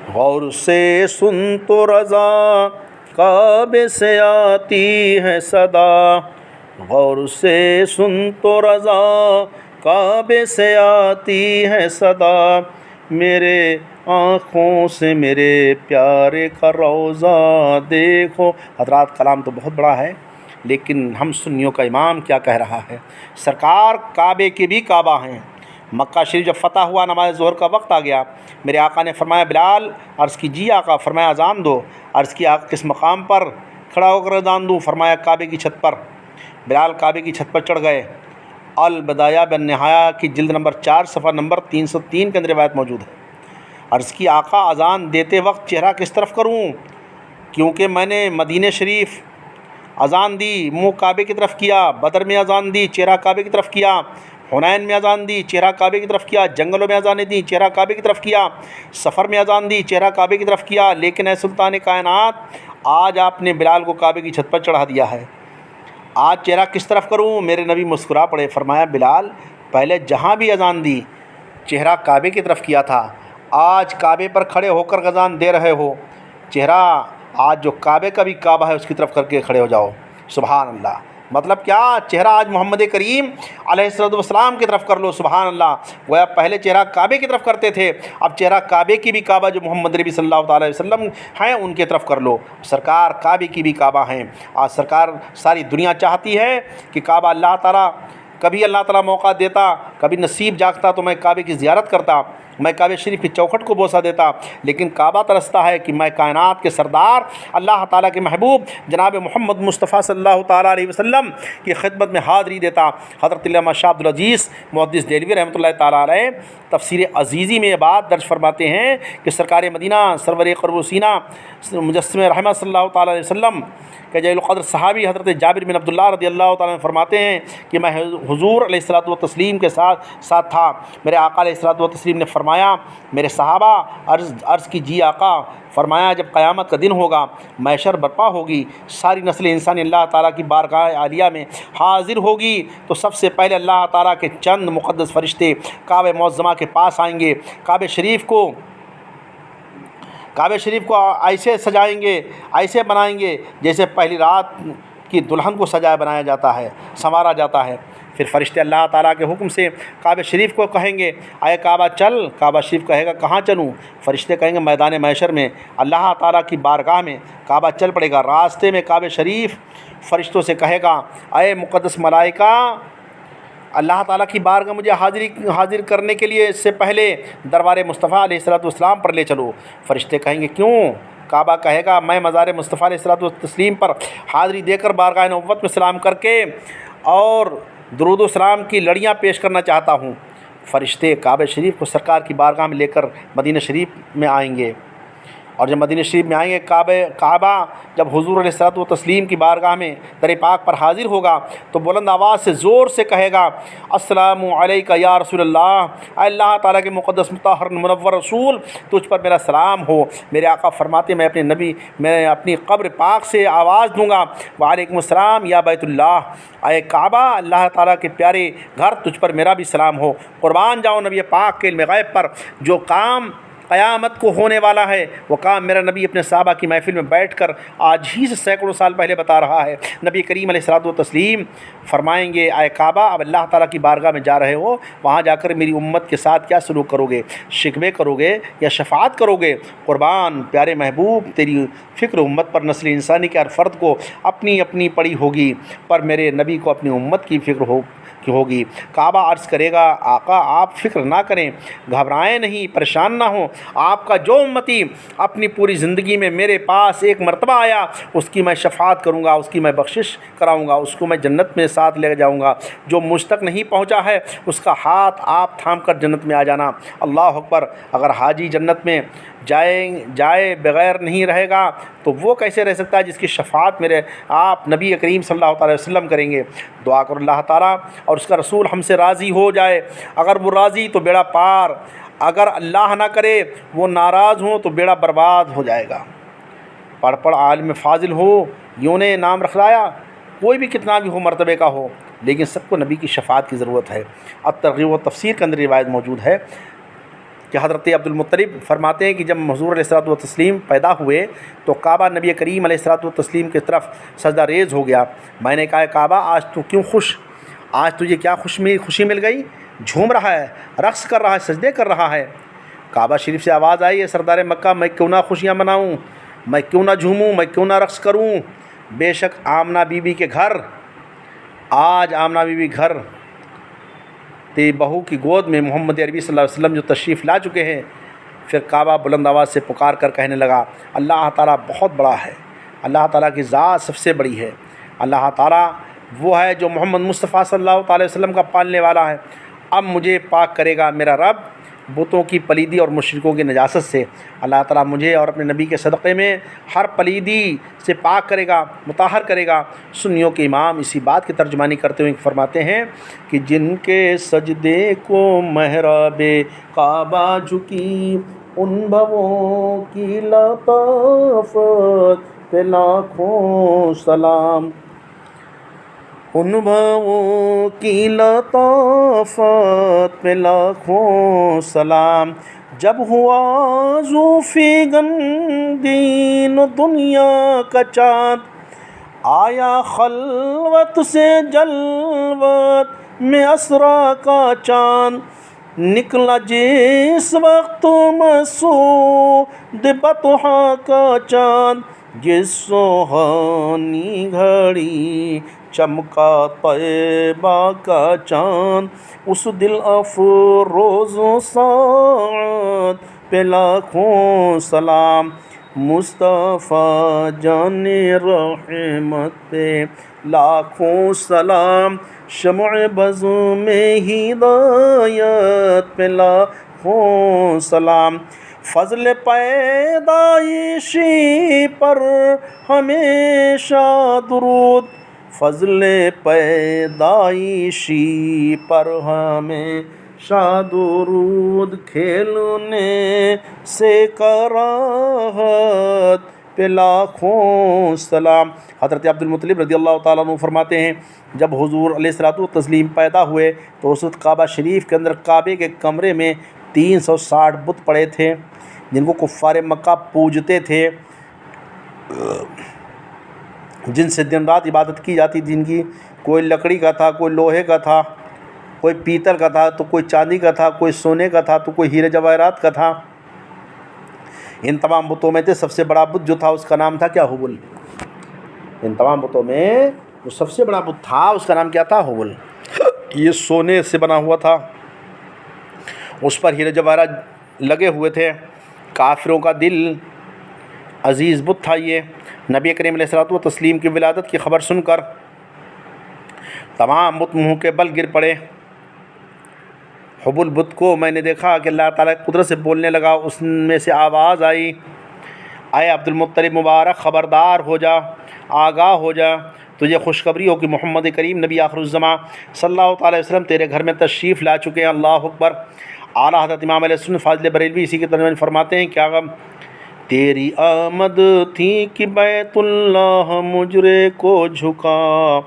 غور سے سن تو رضا کعبے سے آتی ہے صدا، غور سے سن تو رضا کعبے سے آتی ہے صدا، میرے آنکھوں سے میرے پیارے کا روضہ دیکھو۔ حضرات کلام تو بہت بڑا ہے، لیکن ہم سنیوں کا امام کیا کہہ رہا ہے؟ سرکار کعبے کے بھی کعبہ ہیں۔ مکہ شریف جب فتح ہوا، نماز ظہر کا وقت آ گیا، میرے آقا نے فرمایا بلال، عرض کی جی آقا، فرمایا اذان دو، عرض کی آقا کس مقام پر کھڑا ہو کر اذان دوں؟ فرمایا کعبے کی چھت پر۔ بلال کعبے کی چھت پر چڑھ گئے۔ البدایہ بالنہایہ کی جلد نمبر 4 صفحہ نمبر 303 کے اندر روایت موجود ہے۔ عرض کی آقا اذان دیتے وقت چہرہ کس طرف کروں؟ کیونکہ میں نے مدینہ شریف اذان دی، منہ کعبے کی طرف کیا، بدر میں اذان دی، چہرہ کعبے کی طرف کیا، حنین میں اذان دی، چہرہ کعبے کی طرف کیا، جنگلوں میں اذانیں دی، چہرہ کعبے کی طرف کیا، سفر میں اذان دی، چہرہ کعبے کی طرف کیا، لیکن اے سلطان کائنات، آج آپ نے بلال کو کعبے کی چھت پر چڑھا دیا ہے، آج چہرہ کس طرف کروں؟ میرے نبی مسکرا پڑے، فرمایا بلال، پہلے جہاں بھی اذان دی چہرہ کعبے کی طرف کیا تھا، آج کعبے پر کھڑے ہو کر اذان دے رہے ہو، چہرہ آج جو کعبے کا بھی کعبہ ہے اس کی طرف کر کے کھڑے ہو جاؤ۔ سبحان اللہ۔ مطلب کیا؟ چہرہ آج محمد کریم علیہ السلام کی طرف کر لو۔ سبحان اللہ۔ گویا پہلے چہرہ کعبے کی طرف کرتے تھے، اب چہرہ کعبے کی بھی کعبہ جو محمد نبی صلی اللہ تعالی وسلم ہیں ان کی طرف کر لو۔ سرکار کعبے کی بھی کعبہ ہیں۔ آج سرکار ساری دنیا چاہتی ہے کہ کعبہ اللہ تعالیٰ، کبھی اللہ تعالیٰ موقع دیتا، کبھی نصیب جاگتا تو میں کعبے کی زیارت کرتا، میں کعبہ شریف کی چوکھٹ کو بوسہ دیتا، لیکن کعبہ ترستا ہے کہ میں کائنات کے سردار اللہ تعالیٰ کے محبوب جناب محمد مصطفیٰ صلی اللہ تعالیٰ علیہ وسلم کی خدمت میں حاضری دیتا۔ حضرت علامہ شاہ عبدالعزیز محدث دہلوی رحمۃ اللہ تعالیٰ علیہ تفسیر عزیزی میں یہ بات درج فرماتے ہیں کہ سرکار مدینہ سرور قرب و سینہ مجسم رحمہ صلی اللہ تعالیٰ علیہ وسلم کہ جلیل القدر صحابی حضرت جابر بن عبداللہ رضی اللہ تعالیٰ عنہ فرماتے ہیں کہ میں حضور علیہ الصلوۃ والتسلیم کے ساتھ تھا، میرے آقا علیہ الصلوۃ والتسلیم نے فرمایا میرے صحابہ عرض کی جی آقا، فرمایا جب قیامت کا دن ہوگا، محشر برپا ہوگی، ساری نسل انسانی اللہ تعالیٰ کی بارگاہ عالیہ میں حاضر ہوگی، تو سب سے پہلے اللہ تعالیٰ کے چند مقدس فرشتے کعبہ معظمہ کے پاس آئیں گے، کعبہ شریف کو ایسے سجائیں گے، ایسے بنائیں گے جیسے پہلی رات کی دلہن کو سجایا بنایا جاتا ہے، سنوارا جاتا ہے۔ پھر فرشتے اللہ تعالیٰ کے حکم سے کعبہ شریف کو کہیں گے اے کعبہ چل، کعبہ شریف کہے گا کہاں چلوں؟ فرشتے کہیں گے میدان محشر میں اللہ تعالیٰ کی بارگاہ میں، کعبہ چل پڑے گا، راستے میں کعبہ شریف فرشتوں سے کہے گا اے مقدس ملائکہ، اللہ تعالیٰ کی بارگاہ مجھے حاضر کرنے کے لیے اس سے پہلے دربار مصطفیٰ علیہ الصلوۃ والسلام پر لے چلو۔ فرشتے کہیں گے کیوں؟ کعبہ کہے گا میں مزار مصطفیٰ علیہ الصلوۃ والتسلیم پر حاضری دے کر بارگاہ نبوت میں سلام کر کے اور درود و سلام کی لڑیاں پیش کرنا چاہتا ہوں۔ فرشتے کعبہ شریف کو سرکار کی بارگاہ میں لے کر مدینہ شریف میں آئیں گے، اور جب مدینہ شریف میں آئیں گے کعبہ جب حضور علیہ الصلوۃ والتسلیم کی بارگاہ میں در پاک پر حاضر ہوگا تو بلند آواز سے زور سے کہے گا السلام علیکہ یا رسول اللہ، اے اللہ تعالیٰ کے مقدس مطہر منور رسول، تجھ پر میرا سلام ہو۔ میرے آقا فرماتے میں اپنی قبر پاک سے آواز دوں گا وعلیکم السلام یا بیت اللہ، اے کعبہ اللہ تعالیٰ کے پیارے گھر، تجھ پر میرا بھی سلام ہو۔ قربان جاؤ نبی پاک کے علم غیب پر، جو کام قیامت کو ہونے والا ہے وہ کام میرا نبی اپنے صحابہ کی محفل میں بیٹھ کر آج ہی سے سینکڑوں سال پہلے بتا رہا ہے۔ نبی کریم علیہ الصلوۃ والتسلیم فرمائیں گے اے کعبہ، اب اللہ تعالیٰ کی بارگاہ میں جا رہے ہو، وہاں جا کر میری امت کے ساتھ کیا سلوک کرو گے؟ شکوے کرو گے یا شفاعت کرو گے؟ قربان پیارے محبوب، تیری فکر امت پر نسل انسانی کے ہر فرد کو اپنی اپنی پڑی ہوگی، پر میرے نبی کو اپنی امت کی فکر ہوگی۔ کعبہ عرض کرے گا آقا آپ فکر نہ کریں، گھبرائیں نہیں، پریشان نہ ہوں، آپ کا جو امتی اپنی پوری زندگی میں میرے پاس ایک مرتبہ آیا اس کی میں شفاعت کروں گا، اس کی میں بخشش کراؤں گا، اس کو میں جنت میں ساتھ لے جاؤں گا۔ جو مجھ تک نہیں پہنچا ہے اس کا ہاتھ آپ تھام کر جنت میں آ جانا۔ اللہ اکبر۔ اگر حاجی جنت میں جائے بغیر نہیں رہے گا تو وہ کیسے رہ سکتا ہے جس کی شفاعت میرے آپ نبی کریم صلی اللہ علیہ وسلم کریں گے؟ دعا کرو اللہ تعالیٰ اور اس کا رسول ہم سے راضی ہو جائے، اگر وہ راضی تو بیڑا پار، اگر اللہ نہ کرے وہ ناراض ہوں تو بیڑا برباد ہو جائے گا۔ پڑھ عالم فاضل ہو، یوں نے نام رکھ لایا، کوئی بھی کتنا بھی ہو مرتبے کا ہو، لیکن سب کو نبی کی شفاعت کی ضرورت ہے۔ اب ترغیب و تفسیر کے اندر روایت موجود ہے کہ حضرت عبدالمطلب فرماتے ہیں کہ جب حضور علیہ الصلوۃ والتسلیم پیدا ہوئے تو کعبہ نبی کریم علیہ الصلوۃ والتسلیم کی طرف سجدہ ریز ہو گیا۔ میں نے کہا کعبہ آج تو کیوں خوش، آج تجھے کیا خوشی مل گئی؟ جھوم رہا ہے، رقص کر رہا ہے، سجدے کر رہا ہے۔ کعبہ شریف سے آواز آئی ہے سردار مکہ میں کیوں نہ خوشیاں مناؤں، میں کیوں نہ جھوموں، میں کیوں نہ رقص کروں۔ بے شک آمنہ بی بی کے گھر، آج آمنہ بی بی گھر تیری بہو کی گود میں محمد عربی صلی اللہ علیہ وسلم جو تشریف لا چکے ہیں۔ پھر کعبہ بلند آواز سے پکار کر کہنے لگا اللہ تعالیٰ بہت بڑا ہے، اللہ تعالیٰ کی ذات سب سے بڑی ہے، اللہ تعالیٰ وہ ہے جو محمد مصطفیٰ صلی اللہ علیہ وسلم کا پالنے والا ہے۔ اب مجھے پاک کرے گا میرا رب بتوں کی پلیدی اور مشرکوں کی نجاست سے۔ اللہ تعالیٰ مجھے اور اپنے نبی کے صدقے میں ہر پلیدی سے پاک کرے گا، مطہر کرے گا۔ سنیوں کے امام اسی بات کی ترجمانی کرتے ہوئے فرماتے ہیں کہ جن کے سجدے کو محراب کعبہ جھکی، ان بھووں کی لطافت پہ لاکھوں سلام، ان بھووں کی لطافت پہ لاکھوں سلام۔ جب ہوا ذوفیگن دین و دنیا کا چاند، آیا خلوت سے جلوت میں اسرا کا چاند، نکلا جس وقت مسعود بطحا کا چاند، جس سوہانی گھڑی چمکا طیبہ کا چاند، اس دل افروز و ساعت پہ لاکھوں سلام۔ مصطفیٰ جان رحمت پہ لاکھوں سلام، شمع بزم میں ہدایت پہ لاکھوں سلام۔ فضل پیدائشی پر ہمیشہ درود، فضل پیدائشی پر ہمیشہ درود، کھیلنے سے کراہت پہ لاکھوں سلام۔ حضرت عبدالمطلب رضی اللہ تعالیٰ عنہ فرماتے ہیں جب حضور علیہ الصلوۃ والتسلیم پیدا ہوئے تو اس وقت کعبہ شریف کے اندر کعبے کے کمرے میں 360 بت پڑے تھے جن کو کفار مکہ پوجتے تھے، جن سے دن رات عبادت کی جاتی تھی۔ جن کی کوئی لکڑی کا تھا، کوئی لوہے کا تھا، کوئی پیتل کا تھا، تو کوئی چاندی کا تھا، کوئی سونے کا تھا، تو کوئی ہیرے جواہرات کا تھا۔ ان تمام بتوں میں سے سب سے بڑا بت جو تھا اس کا نام تھا کیا؟ ہبل۔ ان تمام بتوں میں جو سب سے بڑا بت تھا اس کا نام کیا تھا؟ ہبل۔ یہ سونے سے بنا ہوا تھا، اس پر ہیرے جواہرات لگے ہوئے تھے، کافروں کا دل عزیز بت تھا یہ۔ نبی کریم علیہ الصلوۃ والتسلیم کی ولادت کی خبر سن کر تمام بت منہ کے بل گر پڑے۔ حبل بت کو میں نے دیکھا کہ اللہ تعالیٰ کی قدرت سے بولنے لگا، اس میں سے آواز آئی اے عبدالمطلب مبارک خبردار ہو جا، آگاہ ہو جا، تجھے خوشخبری ہو کہ محمد کریم نبی آخر الزماں صلی اللہ تعالی وسلم تیرے گھر میں تشریف لا چکے ہیں۔ اللہ اکبر۔ اعلیٰ حضرت امام علیہ السنت فاضل بریلوی اسی کے ترجمے فرماتے ہیں کیا غم تیری آمد تھی کہ بیت اللہ مجرے کو جھکا،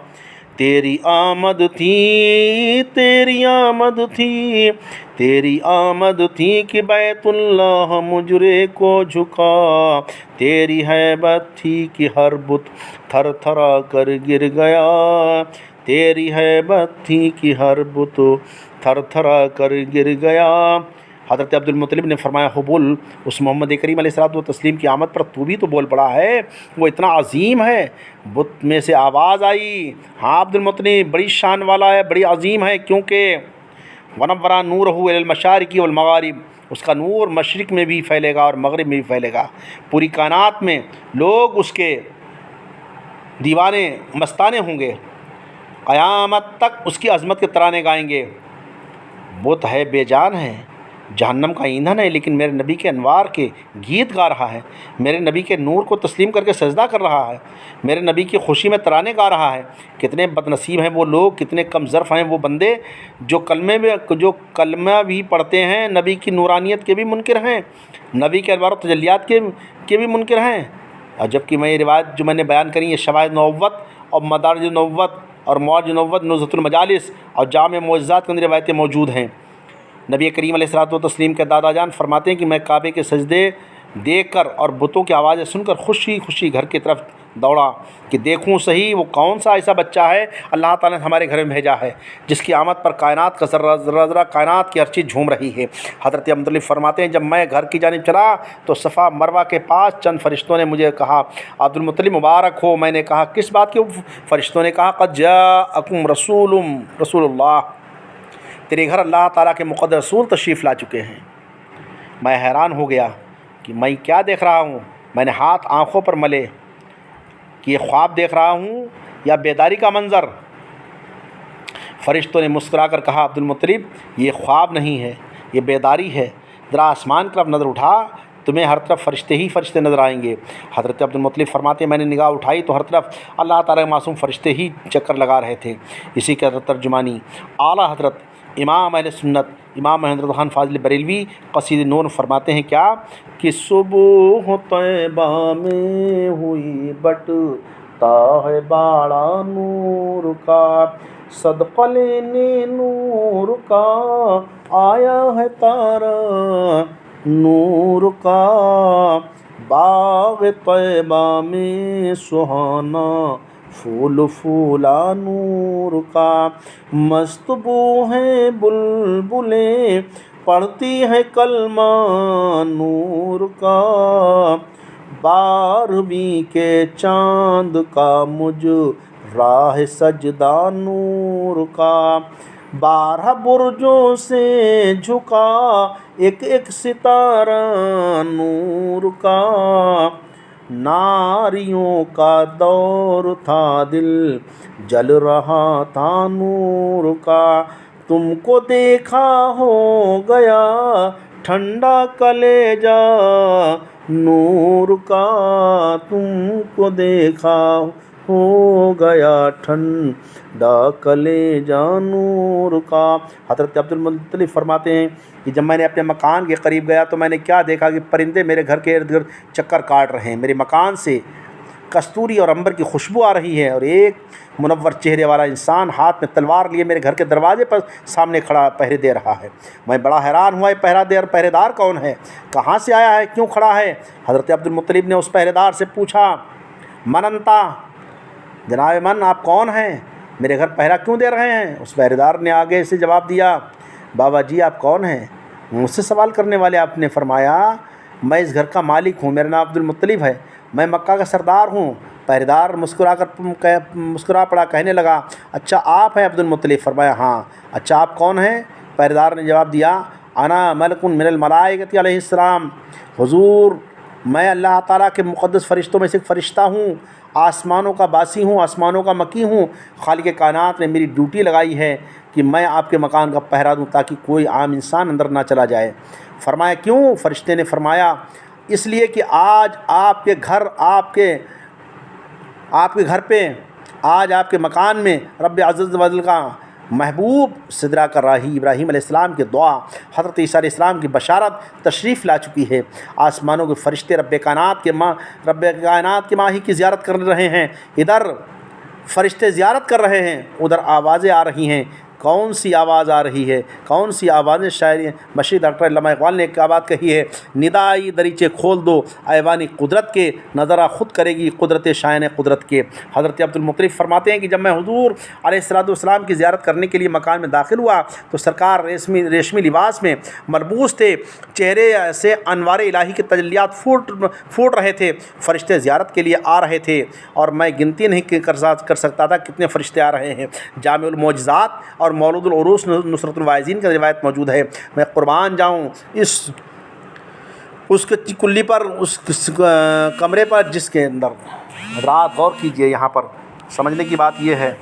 تیری آمد تھی، تیری آمد تھی، تیری آمد تھی کہ بیت اللہ مجرے کو جھکا، تیری ہیبت تھی کہ ہر بت تھر تھرا کر گر گیا، تیری ہیبت تھی کہ ہر بت تھر تھرا کر گر گیا۔ حضرت عبدالمطلب نے فرمایا حبل اس محمد کریم علیہ الصلوۃ والتسلیم کی آمد پر تو بھی تو بول پڑا ہے، وہ اتنا عظیم ہے۔ بت میں سے آواز آئی ہاں عبدالمطلب بڑی شان والا ہے، بڑی عظیم ہے، کیونکہ ونورا نورہ الی المشارق والمغارب، اس کا نور مشرق میں بھی پھیلے گا اور مغرب میں بھی پھیلے گا۔ پوری کائنات میں لوگ اس کے دیوانے مستانے ہوں گے، قیامت تک اس کی عظمت کے ترانے گائیں گے۔ بت ہے بے جان ہے، جہنم کا ایندھن ہے، لیکن میرے نبی کے انوار کے گیت گا رہا ہے، میرے نبی کے نور کو تسلیم کر کے سجدہ کر رہا ہے، میرے نبی کی خوشی میں ترانے گا رہا ہے۔ کتنے بد نصیب ہیں وہ لوگ، کتنے کم ظرف ہیں وہ بندے جو کلمہ بھی پڑھتے ہیں، نبی کی نورانیت کے بھی منکر ہیں، نبی کے انوار و تجلیات کے بھی منکر ہیں۔ اور جبکہ میں یہ روایت جو میں نے بیان کری ہے شواہد نبوت اور مدارج نبوت اور معارج نبوت، نزہۃ المجالس اور جامع معجزات کے اندر روایتیں موجود ہیں۔ نبی کریم علیہ الصلوۃ والتسلیم کے دادا جان فرماتے ہیں کہ میں کعبے کے سجدے دیکھ کر اور بتوں کی آوازیں سن کر خوشی خوشی گھر کی طرف دوڑا کہ دیکھوں صحیح وہ کون سا ایسا بچہ ہے اللہ تعالیٰ نے ہمارے گھر میں بھیجا ہے جس کی آمد پر کائنات کا ذرہ کائنات کی ہر چیز جھوم رہی ہے۔ حضرت عبدالمطلب فرماتے ہیں جب میں گھر کی جانب چلا تو صفا مروہ کے پاس چند فرشتوں نے مجھے کہا عبدالمطلب مبارک ہو۔ میں نے کہا کس بات کی؟ فرشتوں نے کہا قد جاءکم رسول اللہ، تیرے گھر اللہ تعالیٰ کے مقدس رسول تشریف لا چکے ہیں۔ میں حیران ہو گیا کہ میں کیا دیکھ رہا ہوں۔ میں نے ہاتھ آنکھوں پر ملے کہ یہ خواب دیکھ رہا ہوں یا بیداری کا منظر۔ فرشتوں نے مسکرا کر کہا عبدالمطلب یہ خواب نہیں ہے، یہ بیداری ہے، ذرا آسمان کی طرف نظر اٹھا، تمہیں ہر طرف فرشتے ہی فرشتے نظر آئیں گے۔ حضرت عبدالمطلب فرماتے ہیں میں نے نگاہ اٹھائی تو ہر طرف اللہ تعالیٰ کے معصوم فرشتے ہی چکر لگا رہے تھے۔ اسی کا ترجمانی اعلیٰ حضرت امام اہل سنت امام محمد خان فاضل بریلوی قصیدہ نور فرماتے ہیں کیا کہ صبح طیبہ میں ہوئی بٹتا ہے باڑا نور کا، صدقہ لینے نور کا آیا ہے تارا نور کا، باغ طیبہ میں سہانا پھول پھولا نور کا، مست بو ہے بلبلیں پڑھتی ہے کلمہ نور کا، بارہویں کے چاند کا مجھ راہ سجدہ نور کا، 12 برجوں سے جھکا ایک ایک ستارہ نور کا، ناریوں کا دور تھا دل جل رہا تھا نور کا، تم کو دیکھا ہو گیا ٹھنڈا کلیجہ نور کا، تم کو دیکھا ہو گیا ٹھنڈا کلیجہ نور کا۔ حضرت عبدالمطلب فرماتے ہیں کہ جب میں نے اپنے مکان کے قریب گیا تو میں نے کیا دیکھا کہ پرندے میرے گھر کے ارد گرد چکر کاٹ رہے ہیں، میرے مکان سے کستوری اور عنبر کی خوشبو آ رہی ہے، اور ایک منور چہرے والا انسان ہاتھ میں تلوار لیے میرے گھر کے دروازے پر سامنے کھڑا پہرے دے رہا ہے۔ میں بڑا حیران ہوا یہ پہرے دار کون ہے، کہاں سے آیا ہے، کیوں کھڑا ہے؟ حضرت عبدالمطلب نے اس پہرے دار سے پوچھا من انتا، جناب من آپ کون ہیں، میرے گھر پہرا کیوں دے رہے ہیں؟ اس پہرے دار نے آگے سے جواب دیا بابا جی آپ کون ہیں؟ مجھ سے سوال کرنے والے آپ نے فرمایا میں اس گھر کا مالک ہوں، میرا نام عبدالمطلب ہے، میں مکہ کا سردار ہوں۔ پہرے دار مسکرا پڑا، کہنے لگا اچھا آپ ہیں عبدالمطلب؟ فرمایا ہاں۔ اچھا آپ کون ہیں؟ پہرے دار نے جواب دیا انا ملک من الملائکۃ علیہ السلام، حضور میں اللہ تعالیٰ کے مقدس فرشتوں میں سے ایک فرشتہ ہوں، آسمانوں کا باسی ہوں، آسمانوں کا مکی ہوں۔ خالق کائنات نے میری ڈیوٹی لگائی ہے کہ میں آپ کے مکان کا پہرا دوں تاکہ کوئی عام انسان اندر نہ چلا جائے۔ فرمایا کیوں؟ فرشتے نے فرمایا اس لیے کہ آج آپ کے گھر پہ آج آپ کے مکان میں رب عزت و جل کا محبوب سدرہ کا راہی ابراہیم علیہ السلام کی دعا، حضرت عیسیٰ علیہ السلام کی بشارت تشریف لا چکی ہے۔ آسمانوں کے فرشتے رب کائنات کے ماہی کی زیارت کر رہے ہیں، ادھر فرشتے زیارت کر رہے ہیں، ادھر آوازیں آ رہی ہیں۔ کون سی آواز آ رہی ہے؟ کون سی آوازیں؟ شاعر مشرق ڈاکٹر علامہ اقبال نے ایک بات کہی ہے ندائی دریچے کھول دو ایوانی قدرت کے، نظرہ خود کرے گی قدرت شائن قدرت کے۔ حضرت عبدالمطلب فرماتے ہیں کہ جب میں حضور علیہ السلام کی زیارت کرنے کے لیے مکان میں داخل ہوا تو سرکار ریشمی لباس میں ملبوس تھے، چہرے سے انوار الہی کے تجلیات پھوٹ رہے تھے، فرشتے زیارت کے لیے آ رہے تھے اور میں گنتی نہیں کر سکتا تھا کتنے فرشتے آ رہے ہیں۔ جامع المعجزات اور مولود العروس نصرت الواعظین کا روایت موجود ہے۔ میں قربان جاؤں اس کلی پر، اس کمرے پر جس کے اندر رات غور کیجئے، یہاں پر سمجھنے کی بات یہ ہے